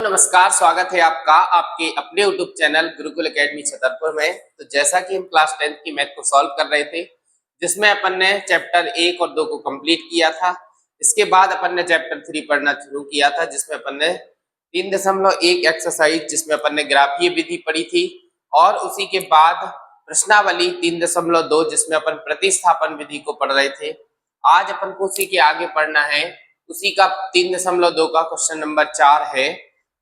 नमस्कार, स्वागत है आपका आपके अपने YouTube channel Gurukul academy Chhatarpur में। तो जैसा कि हम क्लास 10th की मैथ को सॉल्व कर रहे थे, जिसमें अपन ने चैप्टर 1 और 2 को कंप्लीट किया था। इसके बाद अपन ने चैप्टर 3 पढ़ना शुरू किया था, जिसमें अपन ने 3.1 एक्सरसाइज जिसमें अपन ने ग्राफीय विधि पढ़ी थी, और उसी के बाद प्रश्नावली 3.2 जिसमें अपन प्रतिस्थापन विधि को पढ़ रहे थे। आज अपन को उसी के आगे पढ़ना है। उसी का 3.2 का क्वेश्चन नंबर 4 है,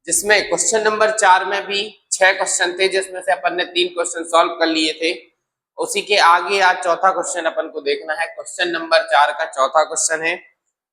जिसमें क्वेश्चन नंबर 4 में भी 6 क्वेश्चन थे, जिसमें से अपन ने 3 क्वेश्चन सॉल्व कर लिए थे। उसी के आगे आज चौथा क्वेश्चन अपन को देखना है। क्वेश्चन नंबर 4 का चौथा क्वेश्चन है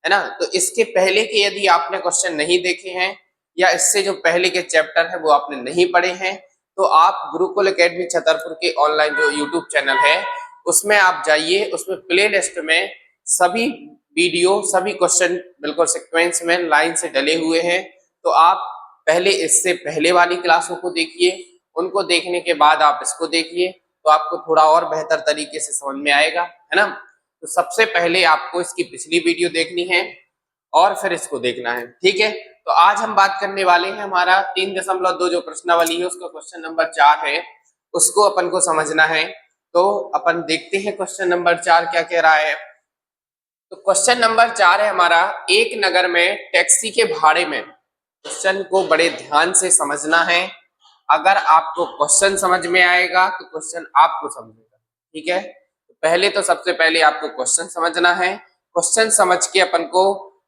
ना। तो इसके पहले के यदि आपने क्वेश्चन नहीं देखे हैं या इससे जो पहले के चैप्टर है वो आपने नहीं पढ़े हैं, तो आप गुरुकुल एकेडमी छतरपुर के ऑनलाइन जो यूट्यूब चैनल है उसमें आप जाइए। उसमें प्ले लिस्ट में सभी वीडियो, सभी क्वेश्चन बिल्कुल सीक्वेंस में लाइन से डले हुए हैं। तो आप पहले इससे पहले वाली क्लासों को देखिए, उनको देखने के बाद आप इसको देखिए, तो आपको थोड़ा और बेहतर तरीके से समझ में आएगा, है ना। तो सबसे पहले आपको इसकी पिछली वीडियो देखनी है और फिर इसको देखना है, ठीक है। तो आज हम बात करने वाले हैं, हमारा 3.2 जो प्रश्नावली है उसका क्वेश्चन नंबर 4 है, उसको अपन को समझना है। तो अपन देखते हैं क्वेश्चन नंबर 4 क्या कह रहा है। तो क्वेश्चन नंबर 4 है हमारा, एक नगर में टैक्सी के भाड़े में। क्वेश्चन को बड़े ध्यान से समझना है। अगर आपको क्वेश्चन समझ में आएगा तो क्वेश्चन आपको समझेगा, ठीक है। तो पहले तो सबसे पहले आपको क्वेश्चन समझना है। क्वेश्चन समझ के अपन को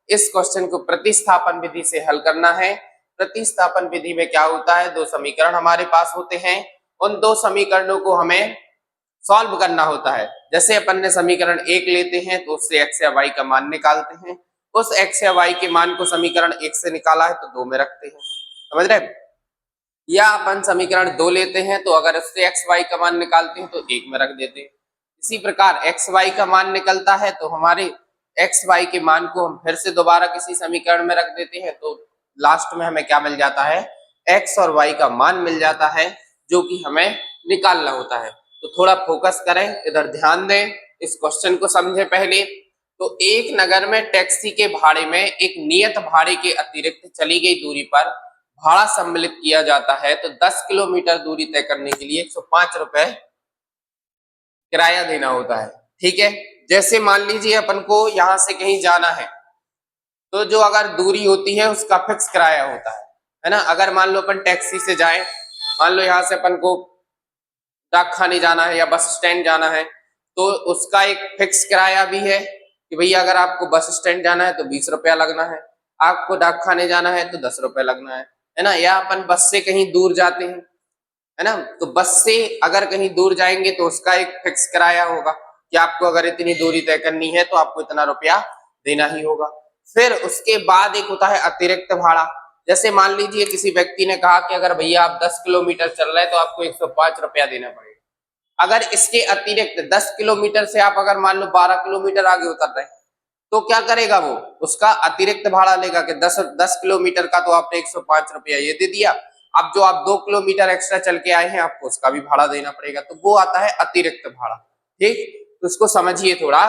इस क्वेश्चन को प्रतिस्थापन विधि से हल करना है। प्रतिस्थापन विधि में क्या होता है, दो समीकरण हमारे पास होते हैं, उन दो समीकरणों को हमें सॉल्व करना होता है। जैसे अपन ने समीकरण 1 लेते हैं तो उससे x या y का मान निकालते हैं। उस x या y के मान को समीकरण 1 से निकाला है तो 2 में रखते हैं, समझ रहे। या अपन समीकरण 2 लेते हैं तो अगर उससे x y का मान निकालते हैं तो 1 में रख देते हैं। इसी प्रकार x y का मान निकलता है तो हमारे x y के मान को हम फिर से दोबारा किसी समीकरण में रख देते हैं, तो लास्ट में हमें क्या मिल जाता है, x और y का मान मिल जाता है, जो कि हमें निकालना होता है। तो थोड़ा फोकस करें, इधर ध्यान दें, इस क्वेश्चन को समझें पहले। तो एक नगर में टैक्सी के भाड़े में एक नियत भाड़े के अतिरिक्त चली गई दूरी पर भाड़ा सम्मिलित किया जाता है। तो 10 किलोमीटर दूरी तय करने के लिए 105 रुपए किराया देना होता है, ठीक है। जैसे मान लीजिए अपन को यहाँ से कहीं जाना है, तो जो अगर दूरी होती है उसका फिक्स किराया होता है ना। अगर मान लो अपन टैक्सी से जाएं, मान लो यहाँ से अपन को डाक खाने जाना है या बस स्टैंड जाना है, तो उसका एक फिक्स किराया भी है कि भैया अगर आपको बस स्टैंड जाना है तो 20 रुपया लगना है, आपको डाक खाने जाना है तो 10 रुपये लगना है ना। या अपन बस से कहीं दूर जाते हैं, है ना, तो बस से अगर कहीं दूर जाएंगे तो उसका एक फिक्स किराया होगा कि आपको अगर इतनी दूरी तय करनी है तो आपको इतना रुपया देना ही होगा। फिर उसके बाद एक होता है अतिरिक्त भाड़ा। जैसे मान लीजिए किसी व्यक्ति ने कहा कि अगर भैया आप 10 किलोमीटर चल रहे हैं तो आपको 105 रुपया देना पड़ेगा। अगर इसके अतिरिक्त 10 किलोमीटर से आप अगर मान लो 12 किलोमीटर आगे उतर रहे हैं, तो क्या करेगा वो, उसका अतिरिक्त भाड़ा लेगा कि 10 किलोमीटर का तो आपने 105 रुपया ये दे दिया, अब जो आप 2 किलोमीटर एक्स्ट्रा चल के आए हैं आपको उसका भी भाड़ा देना पड़ेगा। तो वो आता है अतिरिक्त भाड़ा, ठीक। तो उसको समझिए थोड़ा।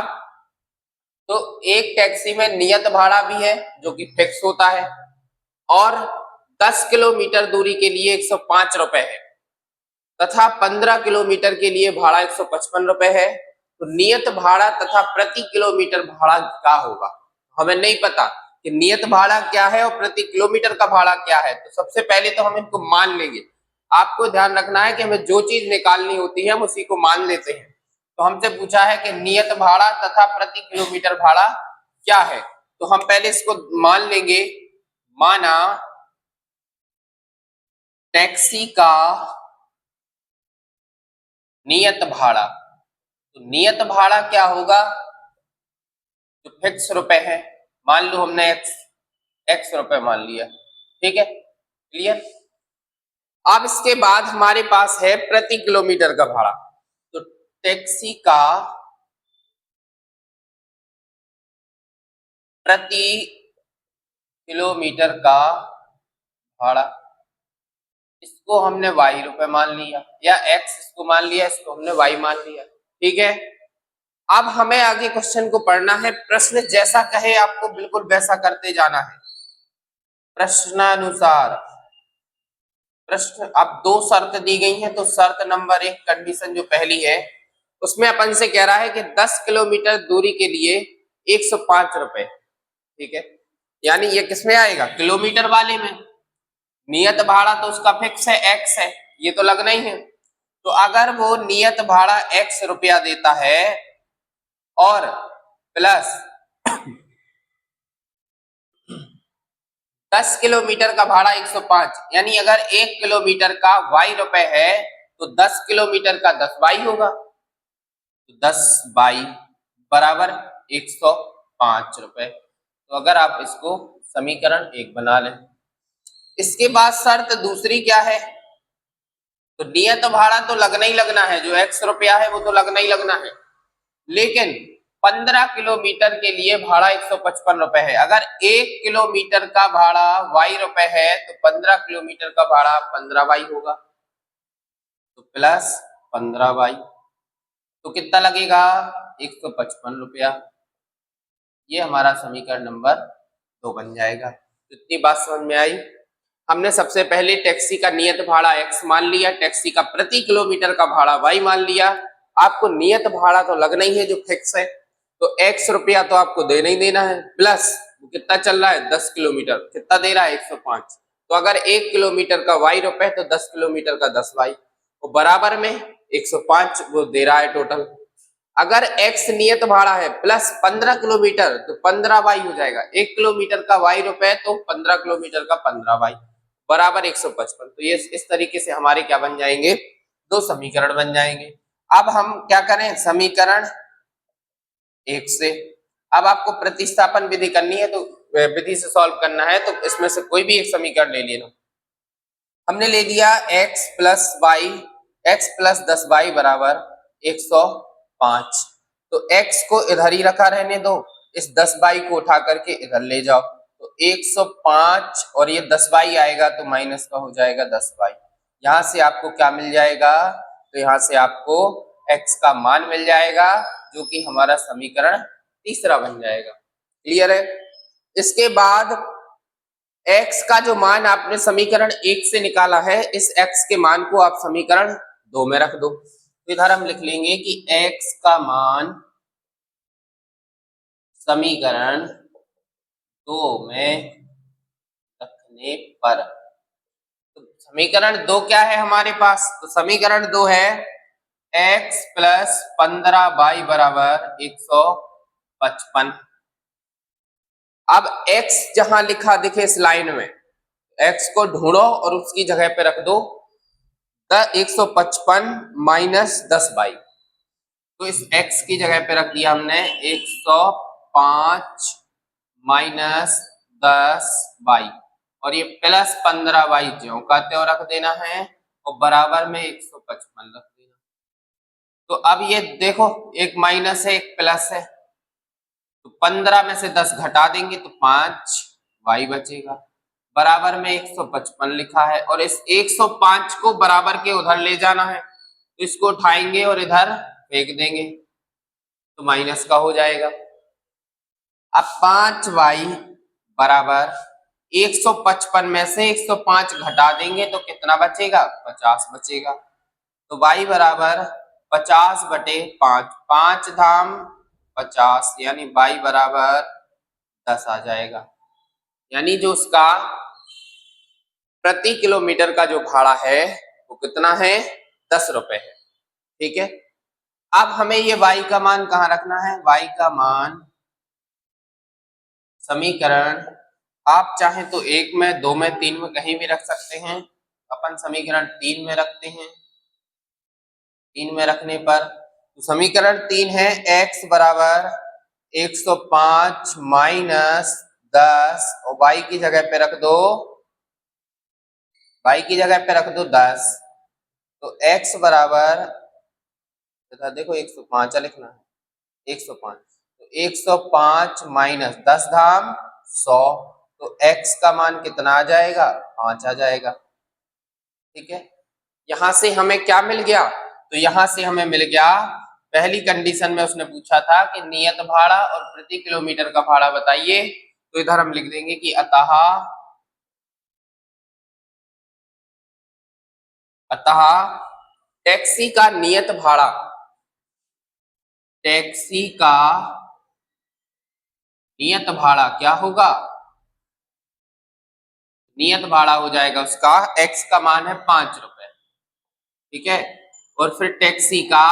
तो एक टैक्सी में नियत भाड़ा भी है जो कि फिक्स होता है, और 10 किलोमीटर दूरी के लिए 105 रुपए है, तथा 15 किलोमीटर के लिए भाड़ा 155 रुपए है। तो नियत भाड़ा तथा प्रति किलोमीटर भाड़ा क्या होगा, हमें नहीं पता कि नियत भाड़ा क्या है और प्रति किलोमीटर का भाड़ा क्या है। तो सबसे पहले तो हम इनको मान लेंगे। आपको ध्यान रखना है कि हमें जो चीज निकालनी होती है हम उसी को मान लेते हैं। तो हमसे पूछा है कि नियत भाड़ा तथा प्रति किलोमीटर भाड़ा क्या है, तो हम पहले इसको मान लेंगे। माना टैक्सी का नियत भाड़ा, तो नियत भाड़ा क्या होगा, जो फिक्स रुपए है, मान लो हमने एक्स रुपए मान लिया, ठीक है, क्लियर। अब इसके बाद हमारे पास है प्रति किलोमीटर का भाड़ा। तो टैक्सी का प्रति किलोमीटर का भाड़ा, इसको हमने y रुपए मान लिया, या x इसको मान लिया, इसको हमने y मान लिया, ठीक है। अब हमें आगे क्वेश्चन को पढ़ना है। प्रश्न जैसा कहे आपको बिल्कुल वैसा करते जाना है, प्रश्नानुसार। प्रश्न अब दो शर्त दी गई हैं, तो शर्त नंबर 1 कंडीशन जो पहली है उसमें अपन से कह रहा है कि 10 किलोमीटर दूरी के लिए 105 रुपए, ठीक है। यानी ये किसमें आएगा, किलोमीटर वाले में। नियत भाड़ा तो उसका फिक्स है, एक्स है, ये तो लगना ही है। तो अगर वो नियत भाड़ा एक्स रुपया देता है और प्लस 10 किलोमीटर का भाड़ा 105, यानी अगर 1 किलोमीटर का वाई रुपए है तो 10 किलोमीटर का 10 वाई होगा, तो 10 वाई बराबर 105 रुपए। तो अगर आप इसको समीकरण 1 बना लें। इसके बाद शर्त दूसरी क्या है, तो नियत भाड़ा तो लगना ही लगना है, जो एक्स रुपया है वो तो लगना ही लगना है, लेकिन 15 किलोमीटर के लिए भाड़ा 155 रुपए है। अगर 1 किलोमीटर का भाड़ा वाई रुपए है तो 15 किलोमीटर का भाड़ा 15 वाई होगा, तो प्लस 15 वाई, तो कितना लगेगा, 155 रुपया। ये हमारा समीकरण नंबर 2 बन जाएगा। तो इतनी बात समझ में आई। हमने सबसे पहले टैक्सी का नियत भाड़ा x मान लिया, टैक्सी का प्रति किलोमीटर का भाड़ा y मान लिया। आपको नियत भाड़ा तो लगना ही है जो फिक्स है, तो x रुपया तो आपको देना ही देना है, प्लस कितना चल रहा है 10 किलोमीटर, कितना दे रहा है 105। तो अगर 1 किलोमीटर का y रुपए तो 10 किलोमीटर का 10 वाई, तो बराबर में 105 वो दे रहा है टोटल। अगर x नियत भाड़ा है प्लस 15 किलोमीटर तो 15 वाई हो जाएगा, 1 किलोमीटर का वाई रुपए तो 15 किलोमीटर का 15 वाई बराबर 155। तो ये इस तरीके से हमारे क्या बन जाएंगे, दो समीकरण बन जाएंगे। अब हम क्या करें, समीकरण 1 से अब आपको प्रतिस्थापन विधि करनी है, तो विधि से सॉल्व करना है, तो इसमें से कोई भी एक समीकरण ले लेना। हमने ले लिया x plus Y, X plus 10 Y बराबर 105। तो x को इधर ही रखा रहने दो, इस 10 वाई को उठा करके इधर ले जाओ, तो 105 और ये 10 वाई आएगा तो माइनस का हो जाएगा 10 वाई। यहाँ से आपको क्या मिल जाएगा, तो यहाँ से आपको x का मान मिल जाएगा, जो कि हमारा समीकरण तीसरा बन जाएगा। क्लियर है। इसके बाद x का जो मान आपने समीकरण 1 से निकाला है, इस x के मान को आप समीकरण 2 में रख दो। तो इधर हम लिख लेंगे कि x का मान समीकरण 2 में रखने पर, तो समीकरण 2 क्या है हमारे पास, तो समीकरण 2 है x प्लस 15 वाई बराबर 155। अब x जहां लिखा दिखे इस लाइन में, x को ढूंढो और उसकी जगह पे रख दो 155 माइनस 10 बाई, तो इस x की जगह पे रख दिया हमने 105 माइनस 10 बाई, और ये प्लस 15 बाई ज्यों का त्यों रख देना है, और बराबर में 155 रख देना। तो अब ये देखो, एक माइनस है एक प्लस है, तो 15 में से 10 घटा देंगे तो 5 वाई बचेगा, बराबर में 155 लिखा है, और इस 105 को बराबर के उधर ले जाना है, तो इसको उठाएंगे और इधर फेंक देंगे, तो माइनस का हो जाएगा। अब 5 वाई बराबर 155 में से 105 घटा देंगे तो कितना बचेगा, 50 बचेगा। तो y बराबर 50 बटे 5, 5 धाम 50, यानी y बराबर 10 आ जाएगा। यानी जो उसका प्रति किलोमीटर का जो भाड़ा है वो कितना है, 10 रुपए है। ठीक है। अब हमें ये y का मान कहाँ रखना है, y का मान समीकरण आप चाहें तो 1 में, 2 में, 3 में कहीं भी रख सकते हैं। अपन समीकरण 3 में रखते हैं। 3 में रखने पर तो समीकरण 3 है x बराबर 105 माइनस 10, और y की जगह पे रख दो, y की जगह पे रख दो 10, तो x बराबर देखो 105 लिखना है, 105, तो 105 माइनस 10 धाम 100, तो x का मान कितना आ जाएगा, 5 आ जाएगा। ठीक है। यहां से हमें क्या मिल गया, तो यहां से हमें मिल गया, पहली कंडीशन में उसने पूछा था कि नियत भाड़ा और प्रति किलोमीटर का भाड़ा बताइए, तो इधर हम लिख देंगे कि अतः अतः टैक्सी का नियत भाड़ा, टैक्सी का नियत भाड़ा क्या होगा, नियत भाड़ा हो जाएगा उसका, एक्स का मान है 5 रुपए, ठीक है। और फिर टैक्सी का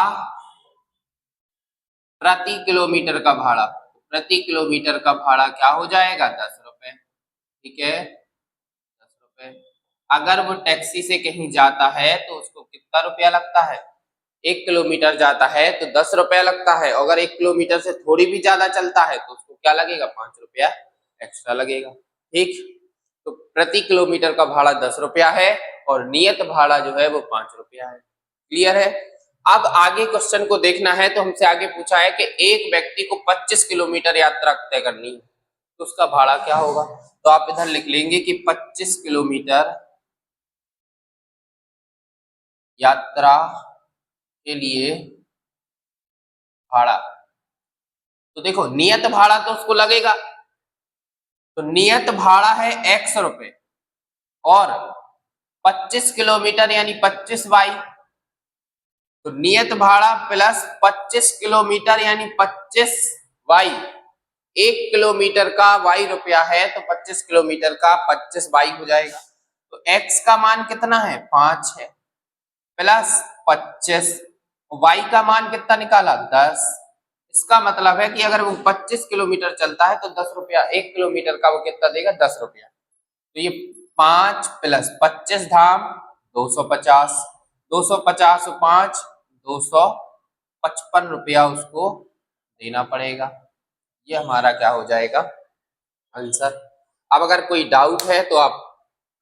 प्रति किलोमीटर का भाड़ा, प्रति किलोमीटर का भाड़ा क्या हो जाएगा 10 रुपए, ठीक है, 10 रुपए। अगर वो टैक्सी से कहीं जाता है तो उसको कितना रुपया लगता है, 1 किलोमीटर जाता है तो 10 रुपया लगता है, अगर 1 किलोमीटर से थोड़ी भी ज्यादा चलता है तो उसको क्या लगेगा, 5 रुपया एक्स्ट्रा लगेगा, ठीक। तो प्रति किलोमीटर का भाड़ा 10 रुपया है और नियत भाड़ा जो है वो 5 रुपया है, क्लियर है। अब आगे क्वेश्चन को देखना है तो हमसे आगे पूछा है कि एक व्यक्ति को 25 किलोमीटर यात्रा तय करनी है तो उसका भाड़ा क्या होगा। तो आप इधर लिख लेंगे कि 25 किलोमीटर यात्रा के लिए भाड़ा। तो देखो नियत भाड़ा तो उसको लगेगा, तो नियत भाड़ा है x रुपए और 25 किलोमीटर यानी 25 वाई, तो नियत भाड़ा प्लस 25 किलोमीटर यानी 25 वाई, 1 किलोमीटर का वाई रुपया है तो 25 किलोमीटर का 25 वाई हो जाएगा। तो x का मान कितना है 5 है, प्लस 25, वाई का मान कितना निकाला 10। इसका मतलब है कि अगर वो 25 किलोमीटर चलता है तो 10 रुपया, 1 किलोमीटर का वो कितना देगा 10 रुपया। तो ये 5 प्लस 25 धाम 250, 250 5 255 रुपया उसको देना पड़ेगा। ये हमारा क्या हो जाएगा आंसर। अब अगर कोई डाउट है तो आप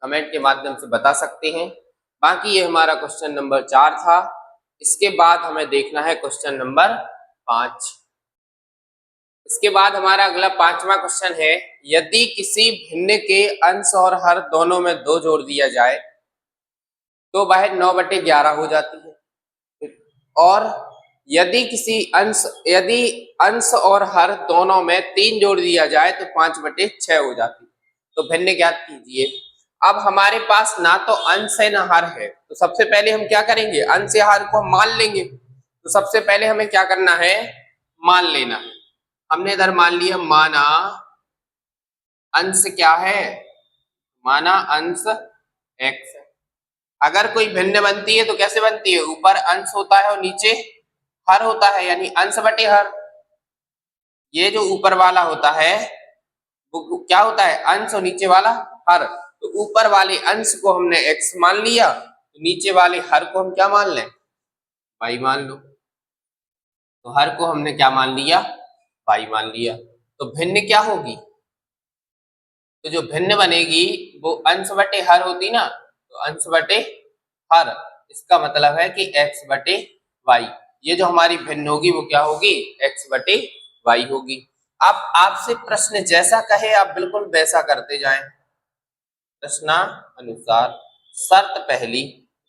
कमेंट के माध्यम से बता सकते हैं। बाकी ये हमारा क्वेश्चन नंबर 4 था। इसके बाद हमें देखना है क्वेश्चन नंबर 5। इसके बाद हमारा अगला 5वां क्वेश्चन है, यदि किसी भिन्न के अंश और हर दोनों में 2 जोड़ दिया जाए तो वह 9/11 हो जाती है, और यदि अंश और हर दोनों में 3 जोड़ दिया जाए तो 5/6 हो जाती है। तो भिन्न ज्ञात कीजिए। अब हमारे पास ना तो अंश है ना हर है, तो सबसे पहले हम क्या करेंगे, अंश या हर को हम मान लेंगे। तो सबसे पहले हमें क्या करना है, मान लेना है। हमने इधर मान लिया, माना अंश क्या है, माना अंश x है। अगर कोई भिन्न बनती है तो कैसे बनती है, ऊपर अंश होता है और नीचे हर होता है, यानी अंश बटे हर। ये जो ऊपर वाला होता है वो क्या होता है, अंश, और नीचे वाला हर। तो ऊपर वाले अंश को हमने x मान लिया, तो नीचे वाले हर को हम क्या मान लें, y मान लो। तो हर को हमने क्या मान लिया, y मान लिया। तो भिन्न क्या होगी, तो जो भिन्न बनेगी वो अंश बटे हर होती ना, तो अंश बटे हर, इसका मतलब है कि x बटे वाई। ये जो हमारी भिन्न होगी वो क्या होगी, x बटे वाई होगी। अब आपसे प्रश्न जैसा कहे आप बिल्कुल वैसा करते जाएं। प्रश्नानुसार शर्त पहली,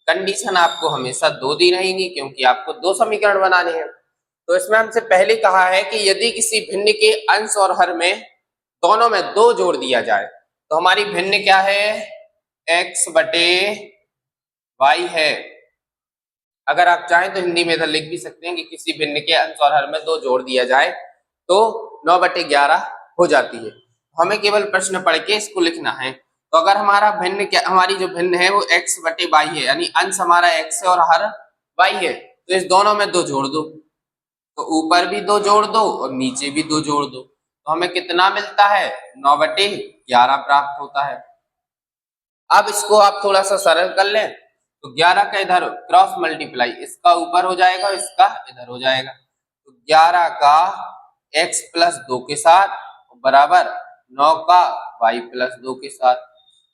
कंडीशन आपको हमेशा 2 दी रहेंगी क्योंकि आपको 2 समीकरण बनाने हैं। तो इसमें हमसे पहले कहा है कि यदि किसी भिन्न के अंश और हर में दोनों में 2 जोड़ दिया जाए तो हमारी भिन्न क्या है, x बटे y है। अगर आप चाहें तो हिंदी में इधर लिख भी सकते हैं कि किसी भिन्न के अंश और हर में 2 जोड़ दिया जाए तो 9/11 हो जाती है। हमें केवल प्रश्न पढ़ के इसको लिखना है। तो अगर हमारा भिन्न क्या, हमारी जो भिन्न है वो x बटे y है, यानी अंश हमारा x है और हर y है, तो इस दोनों में 2 जोड़ दो। तो ऊपर भी 2 जोड़ दो और नीचे भी 2 जोड़ दो, तो हमें कितना मिलता है, 9/11 प्राप्त होता है। अब इसको आप थोड़ा सा सरल कर लें तो 11 का इधर क्रॉस मल्टीप्लाई, इसका ऊपर हो जाएगा, इसका इधर हो जाएगा। तो 11 का x प्लस 2 के साथ बराबर 9 का y प्लस 2 के साथ।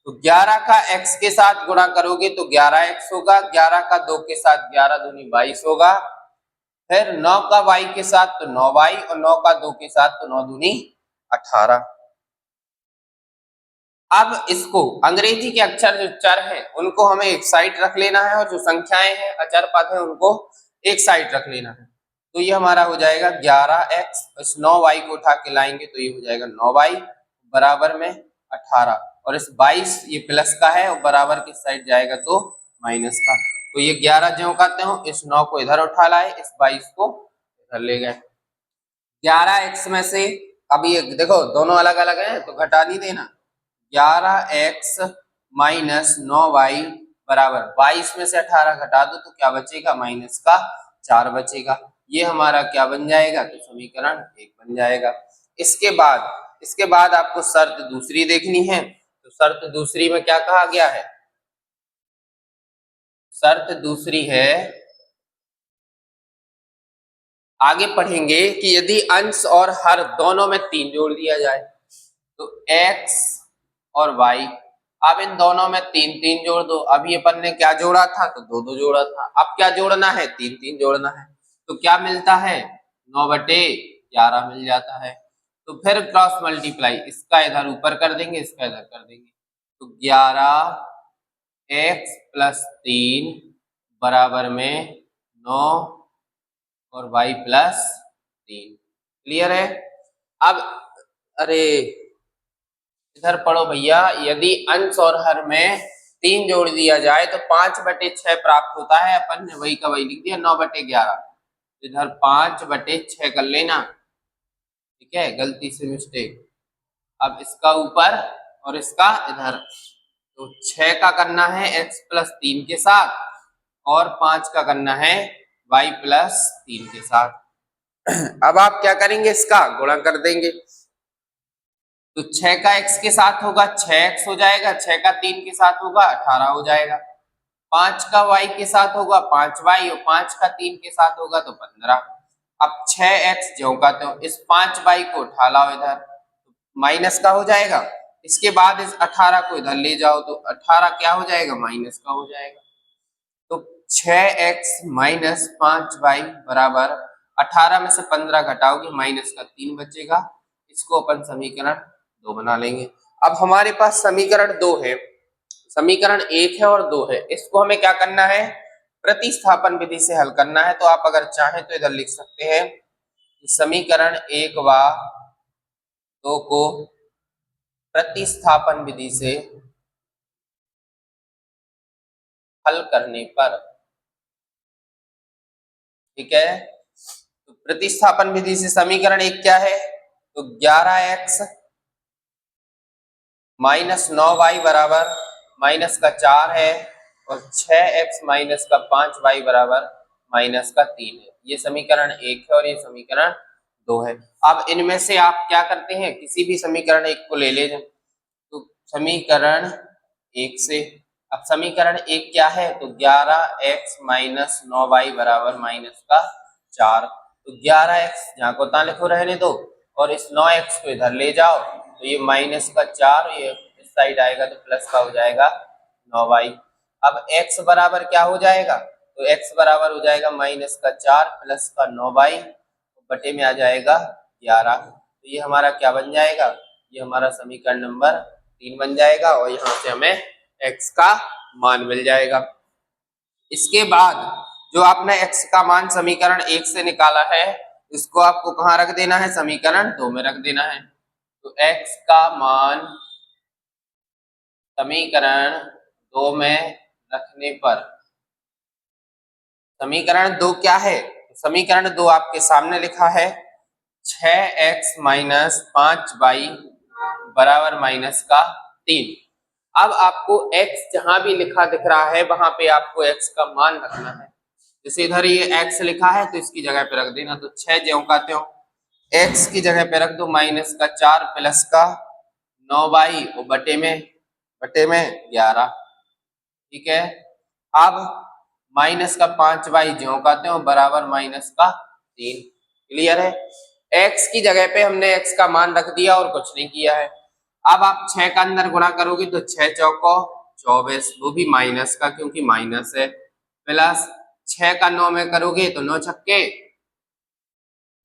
तो 11 का x के साथ गुणा करोगे तो 11x होगा, 11 का 2 के साथ 11 दूनी 22 होगा, फिर 9 का y के साथ तो 9y और 9 का 2 के साथ तो 9 दूनी 18। अब इसको अंग्रेजी के अक्षर जो चर हैं उनको हमें एक साइड रख लेना है और जो संख्याएं हैं अचर पद हैं उनको एक साइड रख लेना है। तो ये हमारा हो जाएगा 11x, इस 9y को उठा के लाएंगे तो ये हो जाएगा 9y बराबर में 18, और इस 22 ये प्लस का है और बराबर की साइड जाएगा तो माइनस का। तो ये 11 ज्यों कहते हो, इस 9 को इधर उठा लाए, इस 22 को इधर ले गए। 11x में से अब ये देखो दोनों अलग अलग हैं तो घटा नहीं देना। 11x माइनस 9y बराबर 22 में से 18 घटा दो तो क्या बचेगा, माइनस का 4 बचेगा। ये हमारा क्या बन जाएगा, तो समीकरण 1 बन जाएगा। इसके बाद आपको शर्त दूसरी देखनी है। तो शर्त दूसरी में क्या कहा गया है, शर्त दूसरी है, आगे पढ़ेंगे कि यदि अंश और हर दोनों में 3 जोड़ दिया जाए तो x और y, अब इन दोनों में 3 3 जोड़ दो। अभी अपन ने क्या जोड़ा था, तो 2 2 जोड़ा था। अब क्या जोड़ना है, 3 3 जोड़ना है। तो क्या मिलता है, 9/11 मिल जाता है। तो फिर क्रॉस मल्टीप्लाई, इसका इधर ऊपर कर देंगे, इसका इधर कर देंगे। तो 11x + 3 बराबर में 9 और y + 3। क्लियर है। अब अरे इधर पढ़ो भैया, यदि अंश और हर में 3 जोड़ दिया जाए तो 5/6 प्राप्त होता है। अपन ने वही का वही लिख दिया, 9/11। इधर 5/6 कर लेना, ठीक है, गलती से मिस्टेक। अब इसका ऊपर और इसका इधर, तो 6 का करना है x + 3 के साथ और 5 का करना है y + 3 के साथ। अब आप क्या करेंगे, इसका गुणा कर देंगे। तो 6 का x के साथ होगा 6x हो जाएगा, 6 का 3 के साथ होगा 18 हो जाएगा। 5 का y के साथ होगा 5y और 5 का 3 के साथ होगा तो 15। अब 6x ज्यों का त्यों, इस 5y को उठा लाओ इधर, माइनस का हो जाएगा। इसके बाद इस 18 को इधर ले जाओ तो 18 क्या हो जाएगा, माइनस का हो जाएगा। तो 6x माइनस 5y बराबर 18 में से 15 घटाओगे, माइनस का 3 बचेगा। इसको अपन समीकरण 2 बना लेंगे। अब हमारे पास समीकरण 2 है, समीकरण 1 है और 2 है। इसको हमें क्या करना है, प्रतिस्थापन विधि से हल करना है। तो आप अगर चाहें तो इधर लिख सकते हैं, समीकरण 1 व 2 को प्रतिस्थापन विधि से हल करने पर, ठीक है। तो प्रतिस्थापन विधि से समीकरण 1 क्या है, तो 11x माइनस 9y बराबर माइनस का 4 है और 6x माइनस का 5y बराबर माइनस का 3 है। ये समीकरण 1 है और ये समीकरण 2 है। अब इनमें से आप क्या करते हैं, किसी भी समीकरण 1 को ले ले। तो समीकरण 1 से, अब समीकरण 1 क्या है, तो 11x माइनस 9y बराबर माइनस का 4। तो 11x जहाँ को ता लिखो रहने दो और इस 9x को इधर ले जाओ, तो ये माइनस का 4, ये इस साइड आएगा तो प्लस का हो जाएगा 9y। अब x बराबर क्या हो जाएगा, तो x बराबर हो जाएगा माइनस का 4 प्लस का 9y बटे में आ जाएगा 11। तो ये हमारा क्या बन जाएगा, ये हमारा समीकरण नंबर 3 बन जाएगा और यहाँ से हमें x का मान मिल जाएगा। इसके बाद जो आपने x का मान समीकरण 1 से निकाला है, इसको आपको कहाँ रख देना है, समीकरण 2 में रख देना है। तो x का मान समीकरण 2 में रखने पर, समीकरण 2 क्या है, समीकरण 2 आपके सामने लिखा है 6x माइनस 5y बराबर माइनस का 3। अब आपको x जहां भी लिखा दिख रहा है वहां पे आपको x का मान रखना है। जैसे इधर ये x लिखा है तो इसकी जगह पे रख देना, तो 6 ज्यों का त्यों x की जगह पे रख दो माइनस का 4 प्लस का 9y और बटे में 11, ठीक है। अब माइनस का 5y ज्यों का त्यों बराबर माइनस का 3। क्लियर है। x की जगह पे हमने x का मान रख दिया और कुछ नहीं किया है। अब आप 6 का अंदर गुणा करोगे तो 6 चौको 24, वो भी माइनस का क्योंकि माइनस है, प्लस 6 का 9 में करोगे तो 9 छक्के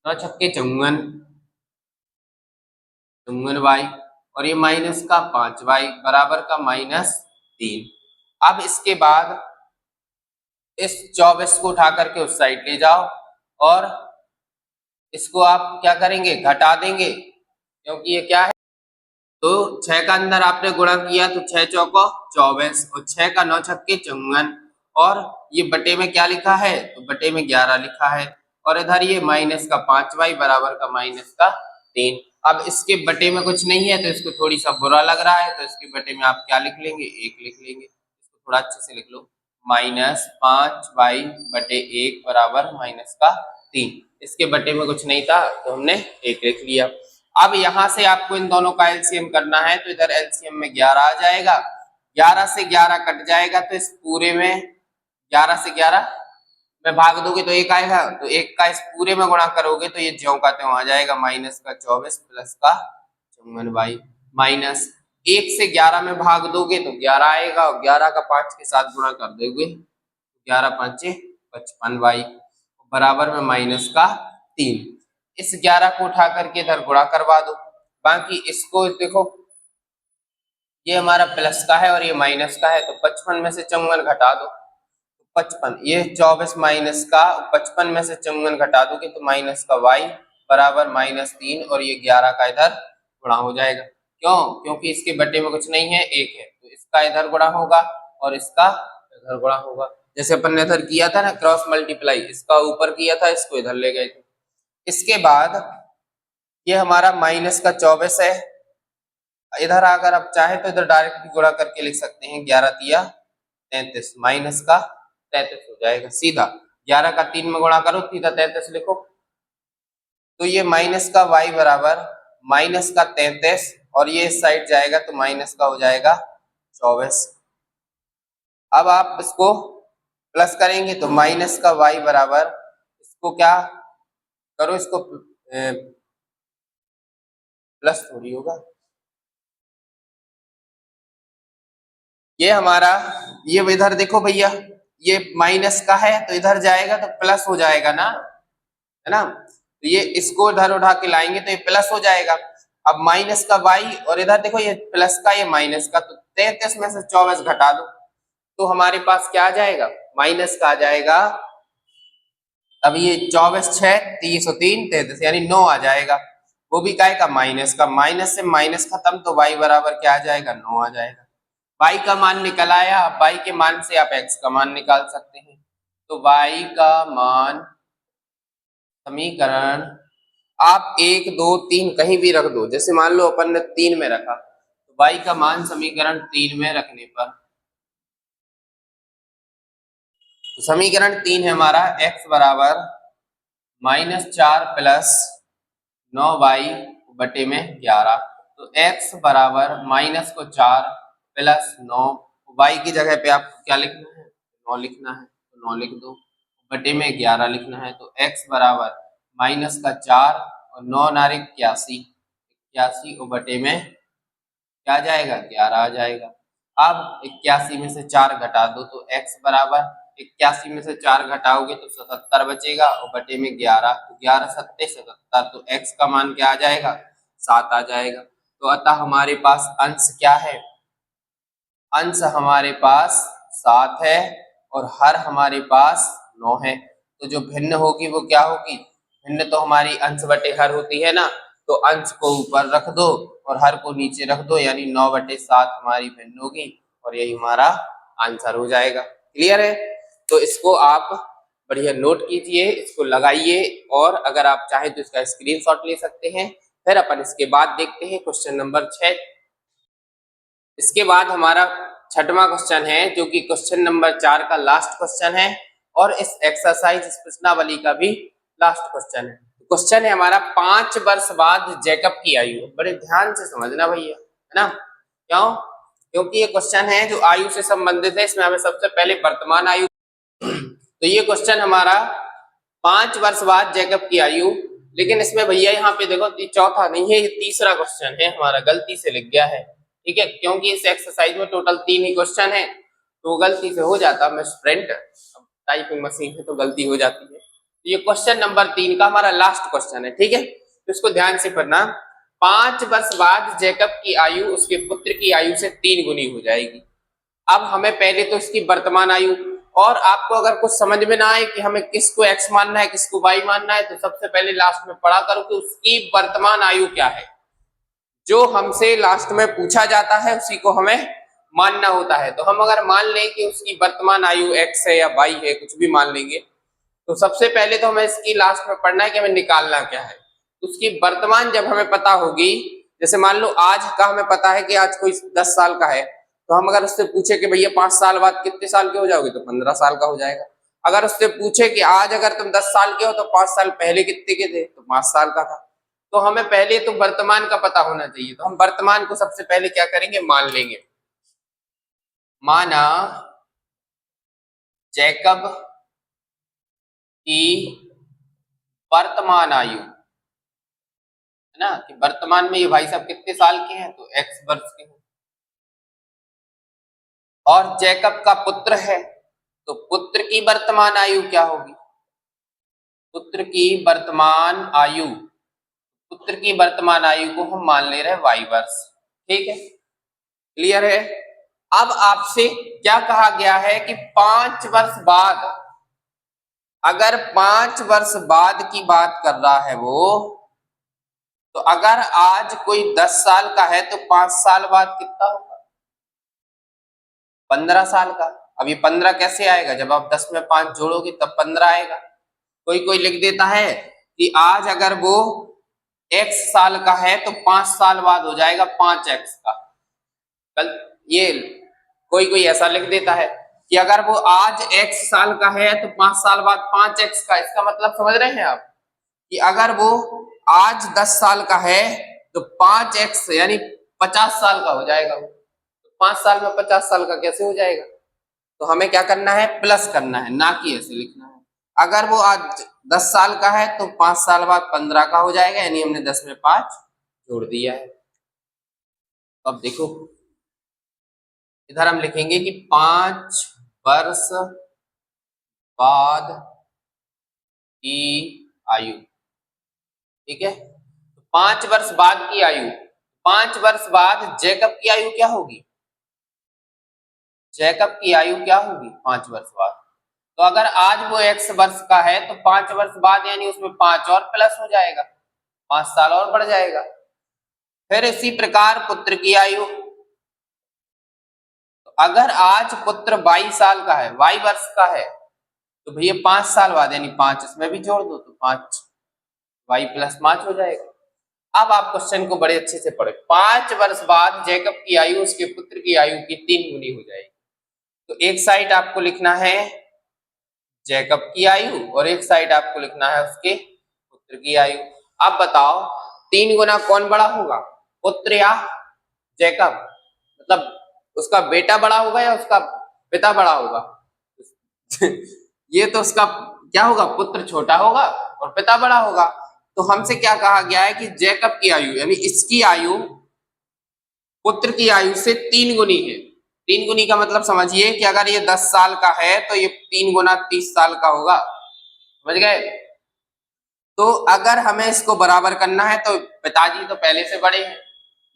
54 y और ये माइनस का 5y बराबर का -3। अब इसके बाद इस 24 को उठा करके उस साइड ले जाओ और इसको आप क्या करेंगे, घटा देंगे, क्योंकि ये क्या है, तो 6 का अंदर आपने गुणा किया तो 6 चौको 24 और 6 का 9 छक्के 54 और ये बटे में क्या लिखा है, तो बटे में 11 लिखा है, और इधर ये माइनस का 5y बराबर का माइनस का 3। अब इसके बटे में कुछ नहीं है तो इसको थोड़ी सा बुरा लग रहा है, तो इसके बटे में आप क्या लिख लेंगे, 1 लिख लेंगे। इसको थोड़ा अच्छे से लिख लो, माइनस 5y बटे 1 बराबर माइनस का 3। इसके बटे में कुछ नहीं था तो हमने 1 लिख लिया। अब यहाँ से आपको इन दोनों का एलसीएम करना है, तो इधर एलसीएम में 11 आ जाएगा, 11 से 11 कट जाएगा, तो इस पूरे में 11 से 11 में भाग दोगे तो 1 आएगा, तो 1 का इस पूरे में गुणा करोगे तो ये ज्यों का त्यों आ जाएगा, माइनस का 24 प्लस का 54y, माइनस 1 से 11 में भाग दोगे तो 11 आएगा, और 11 का 5 के साथ गुणा कर दोगे, 11 5 55y बराबर में माइनस का 3। इस 11 को उठा करके इधर गुणा करवा दो। बाकी इसको देखो, ये हमारा प्लस का है और ये माइनस का है, तो 55 में से 54 घटा दो, 55, ये 24 माइनस का 55 में से 54 घटा दोगे तो माइनस का y बराबर माइनस 3, और ये 11 का इधर गुणा हो जाएगा। क्यों? क्योंकि इसके बटे में कुछ नहीं है, 1 है, तो इसका इधर गुणा होगा और इसका इधर गुणा होगा। जैसे अपन ने इधर किया था ना क्रॉस मल्टीप्लाई, इसका ऊपर किया था, इसको इधर ले गए थे। इसके बाद ये हमारा माइनस का 24 है, इधर अगर आप चाहे तो इधर डायरेक्ट भी गुणा करके लिख सकते हैं, 11 तिया 33, माइनस का 33 हो जाएगा सीधा। 11 का 3 में गुणा करो, सीधा 33 लिखो, तो ये माइनस का y बराबर माइनस का 33, और ये इस साइड जाएगा तो माइनस का हो जाएगा 24। अब आप इसको प्लस करेंगे तो माइनस का y बराबर, इसको क्या करो, इसको प्लस थोड़ी होगा, ये हमारा, ये इधर देखो भैया, ये माइनस का है तो इधर जाएगा तो प्लस हो जाएगा ना, है ना, तो ये इसको इधर उठा के लाएंगे तो ये प्लस हो जाएगा। अब माइनस का y और इधर देखो ये प्लस का ये माइनस का, तो 33 में से 24 घटा दो तो हमारे पास क्या आ जाएगा, माइनस का आ जाएगा। अब ये 24 6 303 33 यानी 9 आ जाएगा, वो भी काय का, माइनस का, माइनस से माइनस खत्म तो y बराबर क्या आ जाएगा, 9 आ जाएगा। y का मान निकल आया, अब y के मान से आप x का मान निकाल सकते हैं, तो y का मान समीकरण आप 1 2 3 कहीं भी रख दो, जैसे मान लो अपन ने 3 में रखा, तो y का मान समीकरण 3 में रखने पर, तो समीकरण 3 है हमारा x बराबर -4 प्लस 9y बटे में 11, तो x बराबर माइनस को 4 प्लस 9, y की जगह पे आपको क्या लिखना है, 9 लिखना है, तो 9 लिख दो, बटे में 11 लिखना है, तो x बराबर माइनस का 4 और 9 नारे 81, 81 को बटे में क्या जाएगा, 11 आ जाएगा। अब 81 में से 4 घटा दो तो x बराबर 81 में से 4 घटाओगे तो 77 बचेगा, और बटे में 11, तो 11 सत्ते 77, तो x का मान क्या आ जाएगा, 7 आ जाएगा। तो अतः हमारे पास अंश क्या है, अंश हमारे पास 7 है और हर हमारे पास 9 है, तो जो भिन्न होगी वो क्या होगी, भिन्न तो हमारी अंश बटे हर होती है ना, तो अंश को ऊपर रख दो और हर को नीचे रख दो, यानी 9/7 हमारी भिन्न होगी, और यही हमारा आंसर हो जाएगा। क्लियर है? तो इसको आप बढ़िया नोट कीजिए, इसको लगाइए, और अगर आप चाहें तो इसका स्क्रीनशॉट ले सकते हैं। फिर अपन इसके बाद देखते हैं क्वेश्चन नंबर 6। इसके बाद हमारा छठवां क्वेश्चन है, जो कि क्वेश्चन नंबर 4 का लास्ट क्वेश्चन है, और इस एक्सरसाइज इस प्रश्नावली का भी लास्ट क्वेश्चन है। क्वेश्चन है हमारा 5 वर्ष बाद जैकब की आयु, बड़े ध्यान से समझना भैया, है ना, क्यों, क्योंकि ये क्वेश्चन है जो आयु से संबंधित है, इसमें हमें सबसे पहले वर्तमान आयु तो ये क्वेश्चन हमारा 5 वर्ष बाद जैकब की आयु, लेकिन इसमें भैया यहाँ पे देखो चौथा नहीं है, ये तीसरा क्वेश्चन है हमारा, गलती से लिख गया है, ठीक है, क्योंकि इस एक्सरसाइज में टोटल 3 ही क्वेश्चन है, तो गलती से हो जाता, मैं स्टूडेंट टाइपिंग मशीन है तो गलती हो जाती है। तो ये क्वेश्चन नंबर 3 का हमारा लास्ट क्वेश्चन है, ठीक है, तो इसको ध्यान से पढ़ना। 5 वर्ष बाद जैकब की आयु उसके पुत्र की आयु से 3 गुनी हो जाएगी। अब हमें पहले तो इसकी वर्तमान आयु, और आपको अगर कुछ समझ में ना आए कि हमें किसको x मानना है किसको y मानना है, तो सबसे पहले लास्ट में पढ़ा करो कि उसकी वर्तमान आयु क्या है। जो हमसे लास्ट में पूछा जाता है उसी को हमें मानना होता है। तो हम अगर मान लें कि उसकी वर्तमान आयु x है या y है, कुछ भी मान लेंगे, तो सबसे पहले तो हमें इसकी लास्ट में पढ़ना है कि हमें निकालना क्या है। उसकी वर्तमान जब हमें पता होगी, जैसे मान लो आज का हमें पता है कि आज कोई 10 साल का है, तो हम अगर उससे पूछे कि भैया 5 साल बाद कितने साल के हो जाओगे, तो 15 साल का हो जाएगा। अगर उससे पूछे कि आज अगर तुम 10 साल के हो तो 5 साल पहले कितने के थे, तो 5 साल का था। तो हमें पहले तो वर्तमान का पता होना चाहिए। तो हम वर्तमान को सबसे पहले क्या करेंगे, मान लेंगे। माना जैकब की वर्तमान आयु, है ना, कि वर्तमान में ये भाई साहब कितने साल के हैं, तो x वर्ष के हैं। और जैकब का पुत्र है, तो पुत्र की वर्तमान आयु क्या होगी, पुत्र की वर्तमान आयु, पुत्र की वर्तमान आयु को हम मान ले रहे हैं y वर्ष। ठीक है, क्लियर है। अब आपसे क्या कहा गया है कि 5 वर्ष बाद, अगर 5 वर्ष बाद की बात कर रहा है वो, तो अगर आज कोई 10 साल का है तो 5 साल बाद कितना होगा, 15 साल का। अब ये 15 कैसे आएगा, जब आप 10 में 5 जोड़ोगे तब 15 आएगा। कोई कोई लिख देता है कि आज अगर वो x साल का है तो 5 साल बाद हो जाएगा 5x का। कल ये कोई कोई ऐसा लिख देता है कि अगर वो आज x साल का है तो 5 साल बाद 5x का। इसका मतलब समझ रहे हैं आप, कि अगर वो आज 10 साल का है तो 5x यानी 50 साल का हो जाएगा वो। तो 5 साल में 50 साल का कैसे हो जाएगा, तो हमें क्या करना है, प्लस करना है, ना कि ऐसे लिखना है। अगर वो आज 10 साल का है तो 5 साल बाद 15 का हो जाएगा, यानी हमने 10 में 5 जोड़ दिया है। अब देखो इधर हम लिखेंगे कि 5 वर्ष बाद की आयु। ठीक है, तो 5 वर्ष बाद की आयु, 5 वर्ष बाद जैकब की आयु क्या होगी, जैकब की आयु क्या होगी 5 वर्ष बाद। तो अगर आज वो x वर्ष का है तो 5 वर्ष बाद यानी उसमें 5 और प्लस हो जाएगा, 5 साल और बढ़ जाएगा। फिर इसी प्रकार पुत्र की आयु, तो अगर आज पुत्र 22 साल का है, y वर्ष का है, तो भैया 5 साल बाद यानी 5 इसमें भी जोड़ दो, तो 5 y प्लस 5 हो जाएगा। अब आप क्वेश्चन को बड़े अच्छे से पढ़े। 5 वर्ष बाद जैकब की आयु उसके पुत्र की आयु की 3 गुनी हो जाएगी। तो एक साइड आपको लिखना है जैकब की आयु और एक साइड आपको लिखना है उसके पुत्र की आयु। अब बताओ 3 गुना कौन बड़ा होगा, पुत्र या जैकब, मतलब उसका बेटा बड़ा होगा या उसका पिता बड़ा होगा ये तो उसका क्या होगा, पुत्र छोटा होगा और पिता बड़ा होगा। तो हमसे क्या कहा गया है कि जैकब की आयु यानी इसकी आयु पुत्र की आयु से 3 गुनी है। 3 गुनी का मतलब समझिए कि अगर ये 10 साल का है तो ये 3 गुना 30 साल का होगा, समझ गए। तो अगर हमें इसको बराबर करना है तो पिताजी तो पहले से बड़े हैं,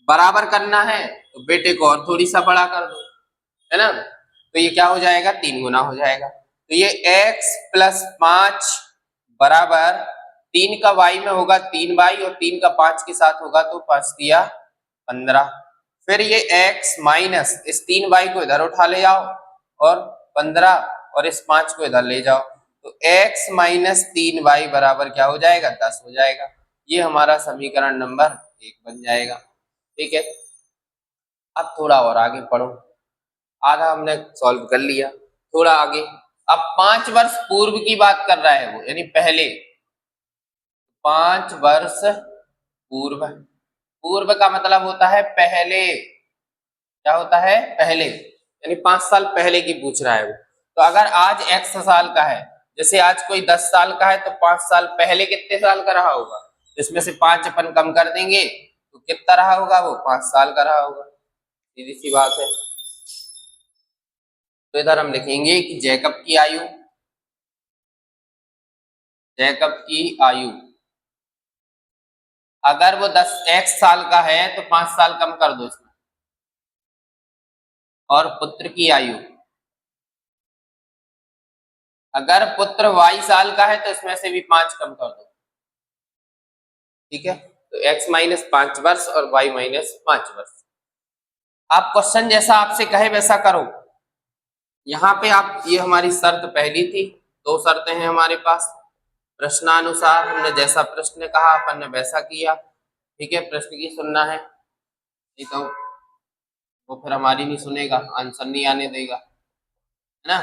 बराबर करना है तो बेटे को और थोड़ी सा बड़ा कर दो, है ना। तो ये क्या हो जाएगा, 3 गुना हो जाएगा। तो ये x प्लस 5 बराबर 3 का y में होगा 3y और 3 का 5 के साथ होगा तो 5 दिया 15। फिर ये x माइनस इस 3y को इधर उठा ले जाओ और 15 और इस 5 को इधर ले जाओ, तो x माइनस 3y बराबर क्या हो जाएगा, 10 हो जाएगा। ये हमारा समीकरण नंबर 1 बन जाएगा। ठीक है, अब थोड़ा और आगे पढ़ो, आधा हमने सॉल्व कर लिया, थोड़ा आगे। अब 5 वर्ष पूर्व की बात कर रहा है वो, यानी पहले, 5 वर्ष पूर्व, पूर्व का मतलब होता है पहले, क्या होता है, पहले, यानी 5 साल पहले की पूछ रहा है वो। तो अगर आज x साल का है, जैसे आज कोई 10 साल का है तो 5 साल पहले कितने साल का रहा होगा, इसमें से 5 अपन कम कर देंगे तो कितना रहा होगा, वो 5 साल का रहा होगा, सीधी सी बात है। तो इधर हम लिखेंगे कि जैकब की आयु, जैकब की आयु अगर वो 10x साल का है तो 5 साल कम कर दो इसमें, और पुत्र की आयु अगर पुत्र y साल का है तो इसमें से भी 5 कम कर दो। ठीक है, तो x माइनस 5 वर्ष और y माइनस 5 वर्ष। आप क्वेश्चन जैसा आपसे कहे वैसा करो। यहाँ पे आप, ये हमारी शर्त पहली थी, दो शर्तें हैं हमारे पास। प्रश्नानुसार हमने जैसा प्रश्न कहा अपन ने वैसा किया, ठीक है। प्रश्न की सुनना है, नहीं तो वो फिर हमारी नहीं सुनेगा, आंसर नहीं आने देगा, है ना।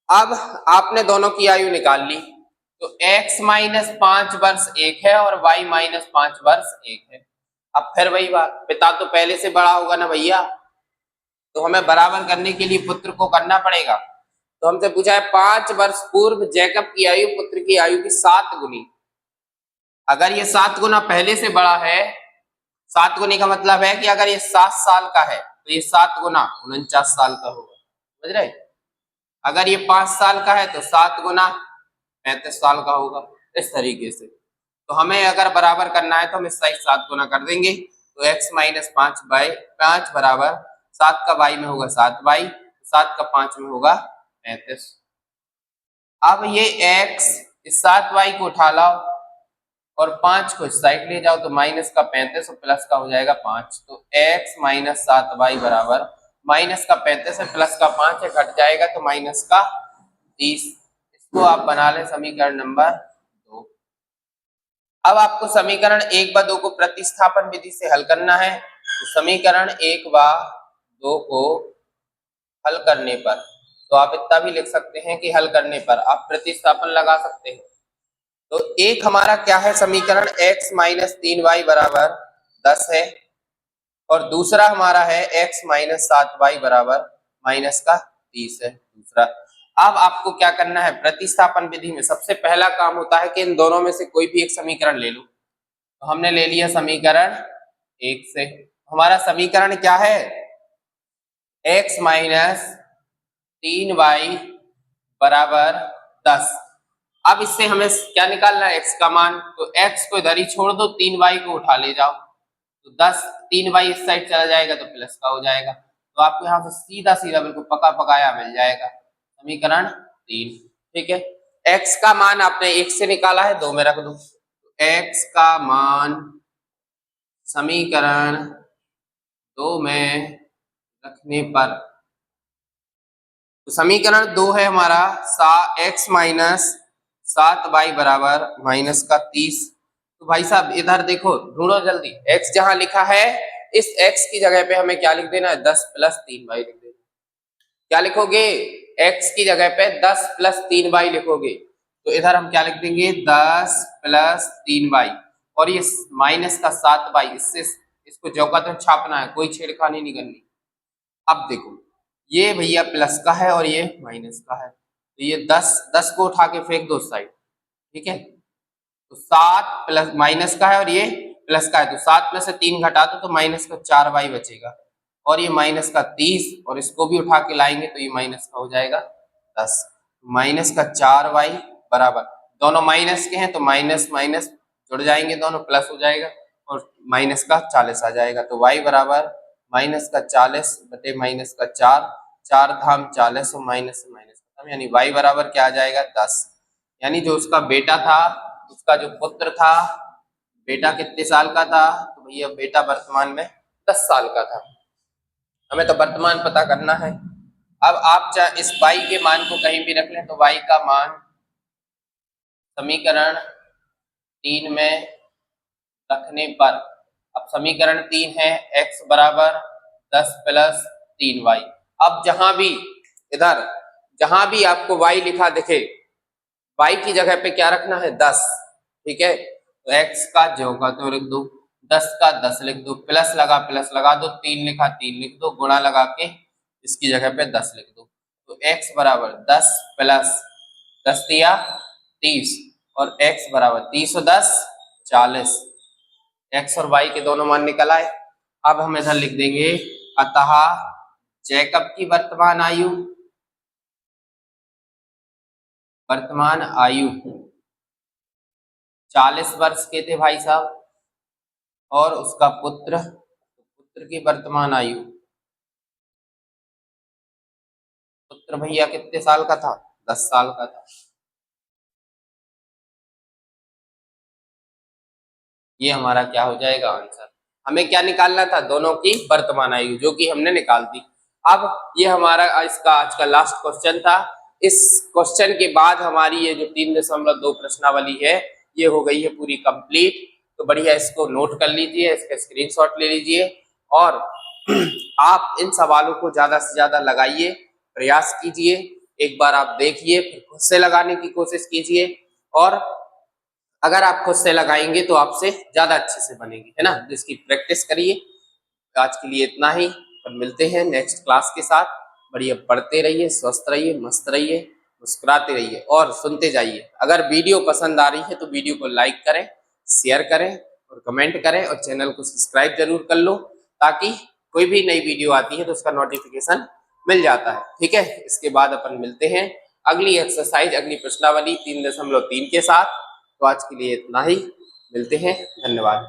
अब आपने दोनों की आयु निकाल ली, तो x माइनस 5 वर्ष एक है और y माइनस 5 वर्ष एक है। अब फिर वही बात, पिता तो पहले से बड़ा होगा ना भैया, तो हमें बराबर करने के लिए पुत्र को करना पड़ेगा। तो हमसे पूछा है 5 वर्ष पूर्व जैकब की आयु पुत्र की आयु की 7 गुनी। अगर ये 7 गुना पहले से बड़ा है, 7 गुनी का मतलब है कि अगर ये 7 साल का है तो ये 7 गुना 49 साल का होगा, समझ रहे। अगर ये 5 साल का है तो 7 गुना 35 साल का होगा, इस तरीके से। तो हमें अगर बराबर करना है तो हम इसका 7 गुना कर देंगे, तो x माइनस 5/5 बराबर 7 का y में होगा 7y, 7 का 5 में होगा 35। अब ये x, इस 7y को उठा लाओ और 5 को इस साइड ले जाओ, तो माइनस का 35 और प्लस का हो जाएगा 5। तो x माइनस 7y बराबर माइनस का 35 है, प्लस का 5 है, घट जाएगा तो माइनस का 30। इसको आप बना लें समीकरण नंबर 2। अब आपको समीकरण 1 व 2 को प्रतिस्थापन विधि से हल करना है। तो समीकरण 1 व 2 को हल करने पर, तो आप इतना भी लिख सकते हैं कि हल करने पर आप प्रतिस्थापन लगा सकते हैं। तो एक हमारा क्या है समीकरण, x माइनस 3y बराबर 10 है, और दूसरा हमारा है x माइनस 7y बराबर माइनस का 30 है दूसरा। अब आपको क्या करना है, प्रतिस्थापन विधि में सबसे पहला काम होता है कि इन दोनों में से कोई भी एक समीकरण ले लो। तो हमने ले लिया समीकरण 1 से। हमारा समीकरण क्या है, x माइनस 3y बराबर 10। अब इससे हमें क्या निकालना है, x का मान। तो x को इधर ही छोड़ दो, 3y को उठा ले जाओ, तो 10, 3y इस साइड चला जाएगा तो प्लस का हो जाएगा। तो आपको यहाँ से सीधा सीधा बिल्कुल पका पकाया मिल जाएगा समीकरण 3, ठीक है। x का मान आपने 1 से निकाला है, 2 में रख दो। x का मान समीकरण 2 में रखने पर, तो समीकरण 2 है हमारा x माइनस 7y बराबर माइनस का 30। तो भाई साहब इधर देखो, ढूंढो जल्दी, x जहां लिखा है इस x की जगह पे हमें क्या लिख देना है, 10 प्लस 3y लिख देना। क्या लिखोगे, x की जगह पे 10 प्लस 3y लिखोगे, तो इधर हम क्या लिख देंगे, 10 प्लस 3y, और ये माइनस का 7y, इससे इसको जो का तो छापना है, कोई छेड़खानी नहीं करनी। अब देखो, ये भैया प्लस का है और ये माइनस का है, तो ये 10 को उठा के फेंक दो साइड, ठीक है। तो 7 प्लस माइनस का है और ये प्लस का है, तो 7 में से 3 घटा दो तो माइनस का 4y बचेगा, और ये माइनस का 30, और इसको भी उठा के लाएंगे तो ये माइनस का हो जाएगा 10। माइनस का 4y बराबर, दोनों माइनस के हैं तो माइनस माइनस जुड़ जाएंगे, दोनों प्लस हो जाएगा, और माइनस का 40 आ जाएगा। तो y बराबर माइनस का 40 बटे माइनस का 4, 4 धाम 40 और माइनस से माइनस खत्म, यानी y बराबर क्या आ जाएगा, 10। यानी जो उसका बेटा था, उसका जो पुत्र था, बेटा कितने साल का था, तो भैया बेटा वर्तमान में 10 साल का था। हमें तो वर्तमान पता करना है। अब आप चाहे इस y के मान को कहीं भी रख लें, तो y का मान समीकरण 3 में रखने पर, अब समीकरण 3 है x बराबर 10 प्लस 3y। अब जहां भी आपको y लिखा दिखे, y की जगह पे क्या रखना है, 10, ठीक है। तो x का जो का तो लिख दो, 10 का 10 लिख दो, प्लस लगा दो, 3 लिखा 3 लिख दो, गुणा लगा के इसकी जगह पे 10 लिख दो। तो x बराबर 10 प्लस 10 दिया 30, और x बराबर 30 और 10 40। x और y के दोनों मान निकल आए। अब हम इधर लिख देंगे, अतः जैकब की वर्तमान आयु 40 वर्ष के थे भाई साहब, और उसका पुत्र की वर्तमान आयु, पुत्र भैया कितने साल का था, 10 साल का था। ये हमारा क्या हो जाएगा आंसर। हमें क्या निकालना था, दोनों की वर्तमान आयु, जो कि हमने निकाल दी। अब ये हमारा इसका आज का लास्ट क्वेश्चन था। इस क्वेश्चन के बाद हमारी ये जो 3.2 प्रश्नावली है ये हो गई है पूरी कंप्लीट। तो बढ़िया, इसको नोट कर लीजिए, इसका स्क्रीनशॉट ले लीजिए और आप इन सवालों को ज्यादा से ज्यादा लगाइए, प्रयास कीजिए। एक बार आप देखिए, फिर खुद से लगाने की कोशिश कीजिए और अगर आप खुद से लगाएंगे तो आपसे ज्यादा अच्छे से बनेंगे, है ना। इसकी प्रैक्टिस करिए। आज के लिए इतना ही, पर मिलते हैं नेक्स्ट क्लास के साथ। बढ़िया पढ़ते रहिए, स्वस्थ रहिए, मस्त रहिए, मुस्कुराते रहिए और सुनते जाइए। अगर वीडियो पसंद आ रही है तो वीडियो को लाइक करें, शेयर करें और कमेंट करें और चैनल को सब्सक्राइब जरूर कर लो, ताकि कोई भी नई वीडियो आती है तो उसका नोटिफिकेशन मिल जाता है। ठीक है, इसके बाद अपन मिलते हैं अगली एक्सरसाइज, अगली प्रश्नावली 3.3 के साथ। तो आज के लिए इतना ही, मिलते हैं, धन्यवाद।